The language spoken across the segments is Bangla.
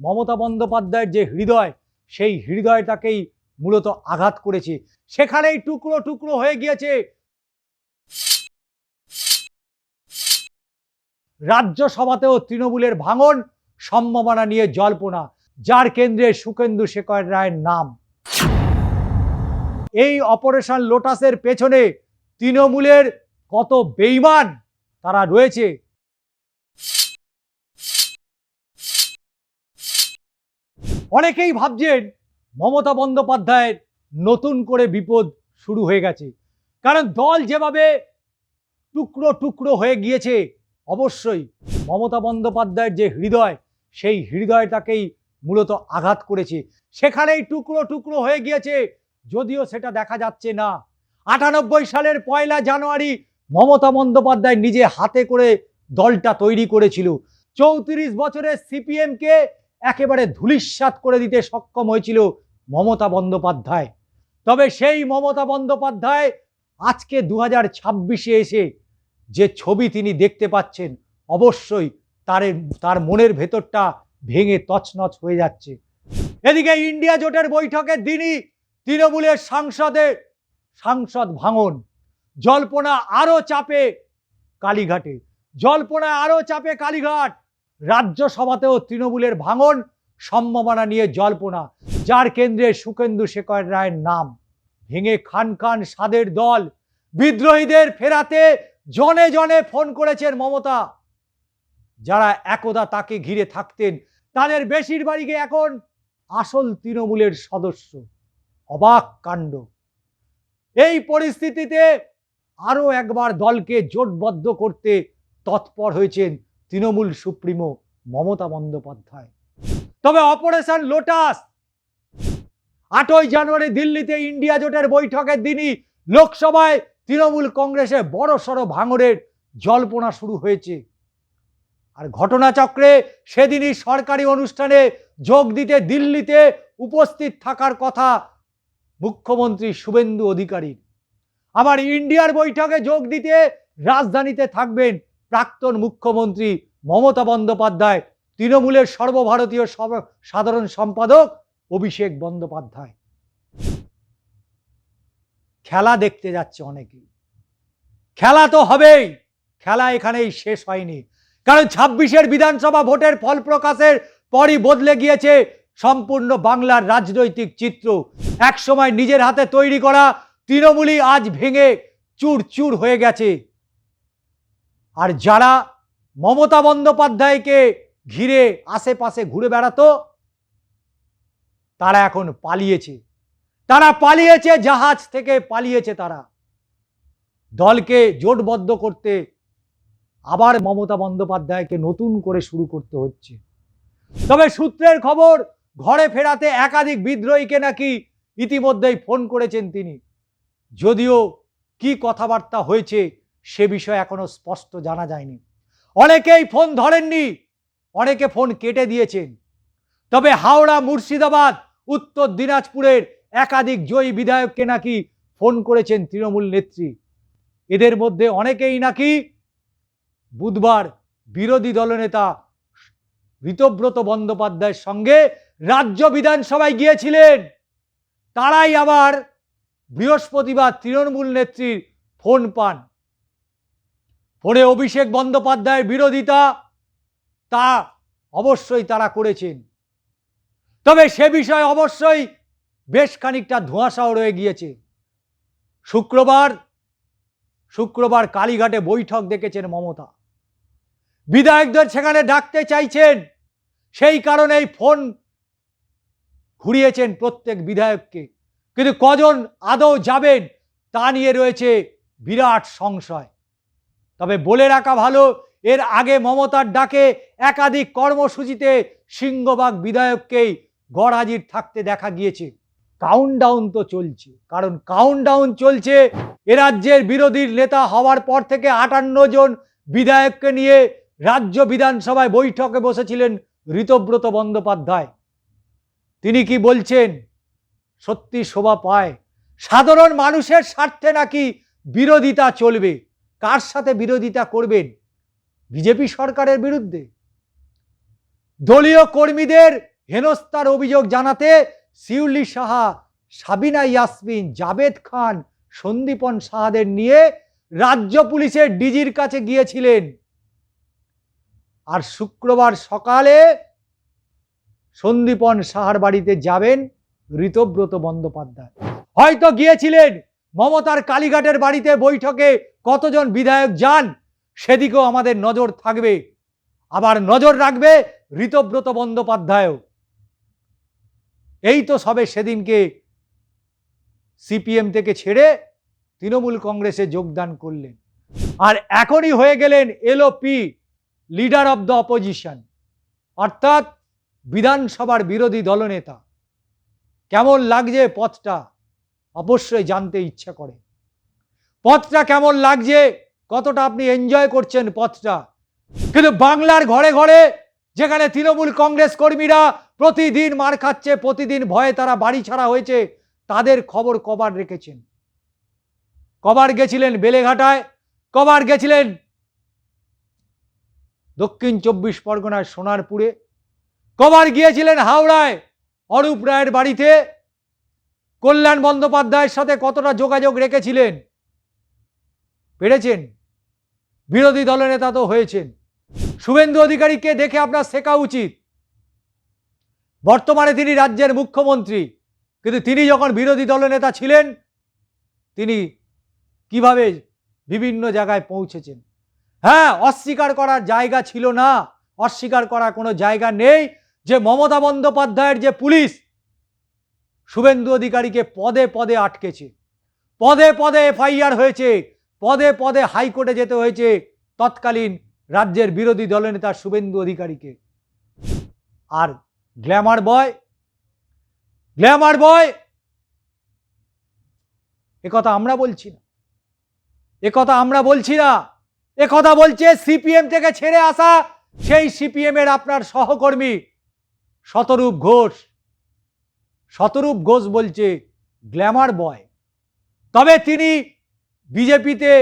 মমতা বন্দ্যোপাধ্যায়ের যে হৃদয়, সেই হৃদয়টাকেই মূলত আঘাত করেছে। সেখানেই টুকরো টুকরো হয়ে গিয়েছে রাজ্যসভাতেও তৃণমূলের ভাঙন, সম্ভাবনা নিয়ে জল্পনা, যার কেন্দ্রে সুখেন্দু শেখর রায়ের নাম। এই অপারেশন লোটাসের পেছনে তৃণমূলের কত বেঈমান তারা রয়েছে, অনেকেই ভাবছেন মমতা বন্দ্যোপাধ্যায়ের নতুন করে বিপদ শুরু হয়ে গেছে। কারণ দল যেভাবে টুকরো টুকরো হয়ে গিয়েছে, অবশ্যই মমতা বন্দ্যোপাধ্যায়ের যে হৃদয়, সেই হৃদয়টাকেই মূলত আঘাত করেছে। সেখানেই টুকরো টুকরো হয়ে গিয়েছে, যদিও সেটা দেখা যাচ্ছে না। 98 সালের 1 জানুয়ারি মমতা বন্দ্যোপাধ্যায় নিজে হাতে করে দলটা তৈরি করেছিল। 34 বছরের সিপিএমকে একেবারে ধূলিসাৎ করে দিতে সক্ষম হয়েছিল মমতা বন্দ্যোপাধ্যায়। তবে সেই মমতা বন্দ্যোপাধ্যায় আজকে 2026-এ এসে যে ছবি তিনি দেখতে পাচ্ছেন, অবশ্যই তার মনের ভেতরটা ভেঙে তছনছ হয়ে যাচ্ছে। এদিকে ইন্ডিয়া জোটের বৈঠকের দিনই তৃণমূলের সাংসদ ভাঙন, জল্পনা আরো চাপে কালীঘাটে, কালীঘাট। রাজ্যসভাতেও তৃণমূলের ভাঙন, সম্ভাবনা নিয়ে জল্পনা, যার কেন্দ্রে সুখেন্দু শেখর রায়ের নাম। ভেঙে খান খান সাদের দল, বিদ্রোহীদের ফেরাতে জনে জনে ফোন করেছেন মমতা। যারা একদা তাকে ঘিরে থাকতেন, তাদের বেশিরভাগই এখন আসল তৃণমূলের সদস্য। অবাক কাণ্ড। এই পরিস্থিতিতে আরো একবার দলকে জোটবদ্ধ করতে তৎপর হয়েছেন তৃণমূল সুপ্রিমো মমতা বন্দ্যোপাধ্যায়। তবে অপারেশন লোটাস 8 জানুয়ারি দিল্লিতে ইন্ডিয়া জোটের বৈঠকের দিনই লোকসভায় তৃণমূল কংগ্রেসে বড়সড় ভাঙনের জল্পনা শুরু হয়েছে। আর ঘটনাচক্রে সেদিনই সরকারি অনুষ্ঠানে যোগ দিতে দিল্লিতে উপস্থিত থাকার কথা মুখ্যমন্ত্রী শুভেন্দু অধিকারীর। আবার ইন্ডিয়ার বৈঠকে যোগ দিতে রাজধানীতে থাকবেন প্রাক্তন মুখ্যমন্ত্রী মমতা বন্দ্যোপাধ্যায়, তৃণমূলের সর্বভারতীয় সাধারণ সম্পাদক অভিষেক বন্দ্যোপাধ্যায়। খেলা দেখতে যাচ্ছে অনেকেই। খেলা তো হবেই, খেলা এখানেই শেষ হয়নি। কারণ 26-এর বিধানসভা ভোটের ফল প্রকাশের পরই বদলে গিয়েছে সম্পূর্ণ বাংলার রাজনৈতিক চিত্র। একসময় নিজের হাতে তৈরি করা তৃণমূলই আজ ভেঙে চুরচুর হয়ে গেছে। আর যারা মমতা বন্দ্যোপাধ্যায়কে ঘিরে আশেপাশে ঘুরে বেড়াতো, তারা এখন পালিয়েছে। জাহাজ থেকে পালিয়েছে। তারা দলকে জোটবদ্ধ করতে আবার মমতা বন্দ্যোপাধ্যায়কে নতুন করে শুরু করতে হচ্ছে। তবে সূত্রের খবর, ঘরে ফেরাতে একাধিক বিদ্রোহীকে নাকি ইতিমধ্যেই ফোন করেছেন তিনি। যদিও কি কথাবার্তা হয়েছে সে বিষয়ে এখনো স্পষ্ট জানা যায়নি। অনেকেই ফোন ধরেননি, অনেকে ফোন কেটে দিয়েছেন। তবে হাওড়া, মুর্শিদাবাদ, উত্তর দিনাজপুরের একাধিক জয়ী বিধায়ককে নাকি ফোন করেছেন তৃণমূল নেত্রী। এদের মধ্যে অনেকেই নাকি বুধবার বিরোধী দলনেতা ঋতব্রত বন্দ্যোপাধ্যায়ের সঙ্গে রাজ্য বিধানসভায় গিয়েছিলেন। তারাই আবার বৃহস্পতিবার তৃণমূল নেত্রীর ফোন পান। ফোনে অভিষেক বন্দ্যোপাধ্যায়ের বিরোধিতা তা অবশ্যই তারা করেছেন। তবে সে বিষয়ে অবশ্যই বেশ খানিকটা ধোঁয়াশাও রয়ে গিয়েছে। শুক্রবার কালীঘাটে বৈঠক ডেকেছেন মমতা। বিধায়কদের সেখানে ডাকতে চাইছেন, সেই কারণেই ফোন ঘুরিয়েছেন প্রত্যেক বিধায়ককে। কিন্তু কজন আদৌ যাবেন তা নিয়ে রয়েছে বিরাট সংশয়। তবে বলে রাখা ভালো, এর আগে মমতার ডাকে একাধিক কর্মসূচিতে সিংহভাগ বিধায়ককেই গড়হাজির থাকতে দেখা গিয়েছে। কাউন্টডাউন তো চলছে, কারণ কাউন্টডাউন চলছে। এ রাজ্যের বিরোধী নেতা হওয়ার পর থেকে 58 জন বিধায়ককে নিয়ে রাজ্য বিধানসভায় বৈঠকে বসেছিলেন ঋতব্রত বন্দ্যোপাধ্যায়। তিনি কি বলছেন সত্যি শোভা পায়। সাধারণ মানুষের স্বার্থে নাকি বিরোধিতা চলবে। কার সাথে বিরোধিতা করবেন? বিজেপি সরকারের বিরুদ্ধে। দলীয় কর্মীদের হেনস্থার অভিযোগ জানাতে শিউলি সাহা, সাবিনা ইয়াসমিন, জাভেদ খান, সন্দীপন সাহাদের নিয়ে রাজ্য পুলিশের ডিজির কাছে গিয়েছিলেন। আর শুক্রবার সকালে সন্দীপন সাহার বাড়িতে যাবেন ঋতব্রত বন্দ্যোপাধ্যায়। হয়তো গিয়েছিলেন মমতার কালীঘাটের বাড়িতে বৈঠকে কতজন বিধায়ক যান সেদিকেও আমাদের নজর থাকবে। আবার নজর রাখবে ঋতব্রত বন্দ্যোপাধ্যায়ও। এই তো সবে সেদিনকে সিপিএম থেকে ছেড়ে তৃণমূল কংগ্রেসে যোগদান করলেন, আর এখনই হয়ে গেলেন LOP, leader of the opposition, অর্থাৎ বিধানসভার বিরোধী দলনেতা। কেমন লাগছে পথটা? অবশ্যই জানতে ইচ্ছা করে। পথটা কেমন লাগছে, কতটা আপনি এনজয় করছেন পথটা। কিন্তু বাংলার ঘরে ঘরে যেখানে তৃণমূল কংগ্রেস কর্মীরা প্রতিদিন মার খাচ্ছে, প্রতিদিন ভয়ে তারা বাড়ি ছাড়া হয়েছে, তাদের খবর কবার রেখেছেন? কবার গেছিলেন বেলেঘাটায়, কবার গেছিলেন দক্ষিণ 24 পরগনার সোনারপুরে, কবার গিয়েছিলেন হাওড়ায় অরূপ রায়ের বাড়িতে? কল্যাণ বন্দ্যোপাধ্যায়ের সাথে কতটা যোগাযোগ রেখেছিলেন? পেরেছেন? বিরোধী দলনেতা তো হয়েছেন। শুভেন্দু অধিকারীকে দেখে আপনার শেখা উচিত। বর্তমানে তিনি রাজ্যের মুখ্যমন্ত্রী, কিন্তু তিনি যখন বিরোধী দলনেতা ছিলেন তিনি কিভাবে বিভিন্ন জায়গায় পৌঁছেছেন। হ্যাঁ, অস্বীকার করার জায়গা ছিল না, অস্বীকার করার কোনো জায়গা নেই যে মমতা বন্দ্যোপাধ্যায়ের যে পুলিশ শুভেন্দু অধিকারীকে পদে পদে আটকেছে, পদে পদে এফআইআর হয়েছে, পদে পদে হাইকোর্টে যেতে হয়েছে তৎকালীন রাজ্যের বিরোধী দলনেতা শুভেন্দু অধিকারীকে। আর গ্ল্যামার বয় একথা আমরা বলছি না, একথা আমরা বলছি না, একথা বলছে সিপিএম থেকে ছেড়ে আসা সেই সিপিএম এর আপনার সহকর্মী শতরূপ ঘোষ। শতরূপ ঘোষ বলছে গ্ল্যামার বয়। তবে তিনি বিজেপিতে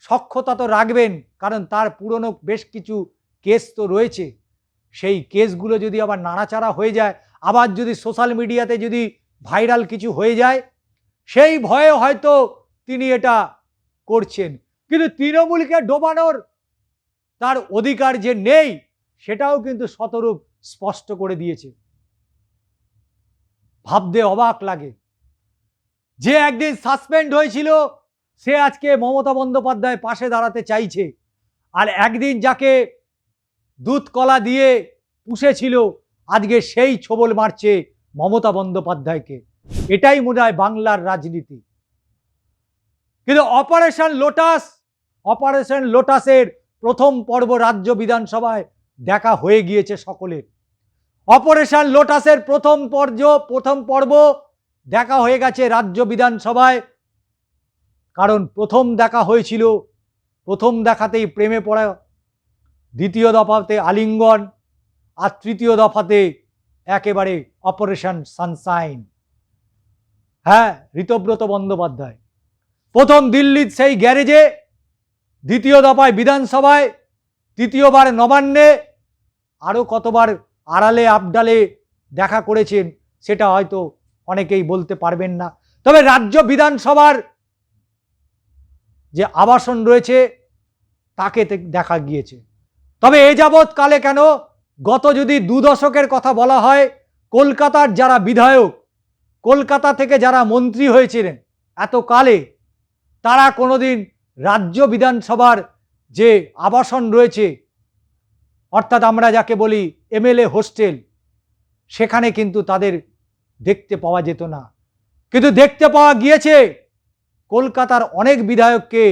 সখ্যতা তো রাখবেন, কারণ তার পুরনো বেশ কিছু কেস তো রয়েছে। সেই কেসগুলো যদি আবার নাড়াচাড়া হয়ে যায়, আবার যদি সোশ্যাল মিডিয়াতে যদি ভাইরাল কিছু হয়ে যায়, সেই ভয়ে হয়তো তিনি এটা করছেন। কিন্তু তৃণমূলকে ডোবানোর তার অধিকার যে নেই সেটাও কিন্তু শতরূপ স্পষ্ট করে দিয়েছে। ভাবতে অবাক লাগে, যে একদিন সাসপেন্ড হয়েছিল সে আজকে মমতা বন্দ্যোপাধ্যায় পাশে দাঁড়াতে চাইছে, আর একদিন যাকে দুধ কলা দিয়ে পুষেছিল আজকে সেই ছোবল মারছে মমতা বন্দ্যোপাধ্যায়কে। এটাই মনে হয় বাংলার রাজনীতি। কিন্তু অপারেশন লোটাসের প্রথম পর্ব রাজ্য বিধানসভায় দেখা হয়ে গিয়েছে সকলের। অপারেশন লোটাসের প্রথম পর্ব দেখা হয়ে গেছে রাজ্য বিধানসভায়। কারণ প্রথম দেখা হয়েছিল, প্রথম দেখাতেই প্রেমে পড়া, দ্বিতীয় দফাতে আলিঙ্গন, আর তৃতীয় দফাতে একেবারে অপারেশন সানশাইন। হ্যাঁ, ঋতব্রত বন্দ্যোপাধ্যায় প্রথম দিল্লির সেই গ্যারেজে, দ্বিতীয় দফায় বিধানসভায়, তৃতীয়বার নবান্নে, আরও কতবার আড়ালে আবডালে দেখা করেছেন সেটা হয়তো অনেকেই বলতে পারবেন না। তবে রাজ্য বিধানসভার যে আবাসন রয়েছে তাকে দেখা গিয়েছে। তবে এ যাবৎ কালে কেন, গত যদি 2 দশকের কথা বলা হয়, কলকাতার যারা বিধায়ক, কলকাতা থেকে যারা মন্ত্রী হয়েছিলেন এতকালে, তারা কোনোদিন রাজ্য বিধানসভার যে আবাসন রয়েছে, অর্থাৎ আমরা যাকে বলি এমএলএ হোস্টেল, সেখানে কিন্তু তাদের দেখতে পাওয়া যেত না। কিন্তু দেখতে পাওয়া গিয়েছে কলকাতার অনেক বিধায়ককে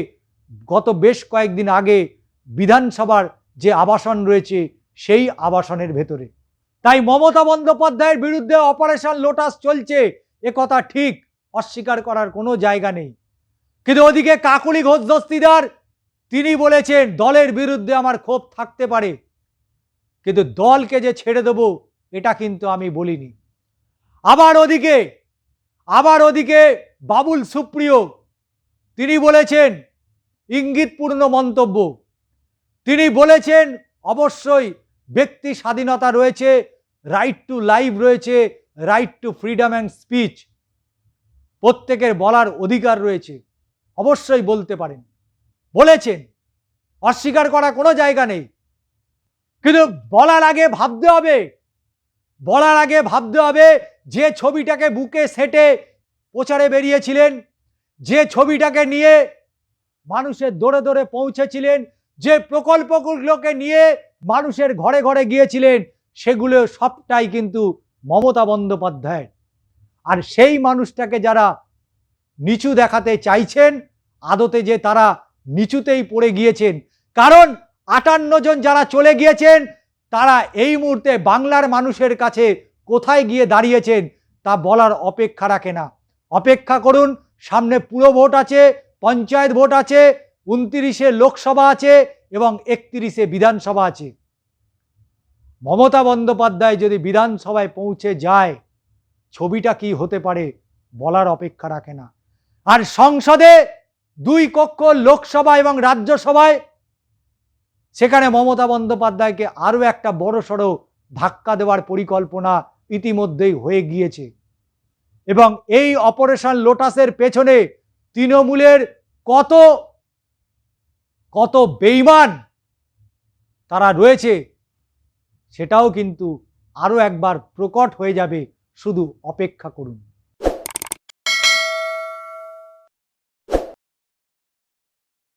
গত বেশ কয়েকদিন আগে বিধানসভার যে আবাসন রয়েছে সেই আবাসনের ভেতরে। তাই মমতা বন্দ্যোপাধ্যায়ের বিরুদ্ধে অপারেশন লোটাস চলছে, একথা ঠিক, অস্বীকার করার কোনো জায়গা নেই। কিন্তু ওদিকে কাকলি ঘোষ দস্তিদার তিনি বলেছেন দলের বিরুদ্ধে আমার ক্ষোভ থাকতে পারে, কিন্তু দলকে যে ছেড়ে দেব এটা কিন্তু আমি বলিনি। আবার ওদিকে বাবুল সুপ্রিয় তিনি বলেছেন ইঙ্গিতপূর্ণ মন্তব্য। তিনি বলেছেন অবশ্যই ব্যক্তি স্বাধীনতা রয়েছে, রাইট টু লাইফ রয়েছে, right two freedom and speech, প্রত্যেকের বলার অধিকার রয়েছে, অবশ্যই বলতে পারেন, বলেছেন, অস্বীকার করা কোনো জায়গা নেই। কিন্তু বলার আগে ভাবতে হবে, বলার আগে ভাবতে হবে যে ছবিটাকে বুকে সেটে প্রচারে বেরিয়েছিলেন, যে ছবিটাকে নিয়ে মানুষের দৌড়ে দৌড়ে পৌঁছেছিলেন, যে প্রকল্পগুলোকে নিয়ে মানুষের ঘরে ঘরে গিয়েছিলেন, সেগুলো সবটাই কিন্তু মমতা বন্দ্যোপাধ্যায়। আর সেই মানুষটাকে যারা নিচু দেখাতে চাইছেন, আদতে যে তারা নিচুতেই পড়ে গিয়েছেন। কারণ 58 জন যারা চলে গিয়েছেন, তারা এই মুহূর্তে বাংলার মানুষের কাছে কোথায় গিয়ে দাঁড়িয়েছেন তা বলার অপেক্ষা রাখে না। অপেক্ষা করুন, সামনে পুরো ভোট আছে, পঞ্চায়েত ভোট আছে, 29-এ লোকসভা আছে এবং 31-এ বিধানসভা আছে। মমতা বন্দ্যোপাধ্যায় যদি বিধানসভায় পৌঁছে যায়, ছবিটা কি হতে পারে বলার অপেক্ষা রাখে না। আর সংসদে 2 কক্ষ, লোকসভা এবং রাজ্যসভায়, সেখানে মমতা বন্দ্যোপাধ্যায়কে আরও একটা বড়সড় ধাক্কা দেওয়ার পরিকল্পনা ইতিমধ্যেই হয়ে গিয়েছে। এবং এই অপারেশন লোটাসের পেছনে তৃণমূলের কত কত বেঈমান তারা রয়েছে, সেটাও কিন্তু আরও একবার প্রকট হয়ে যাবে। শুধু অপেক্ষা করুন।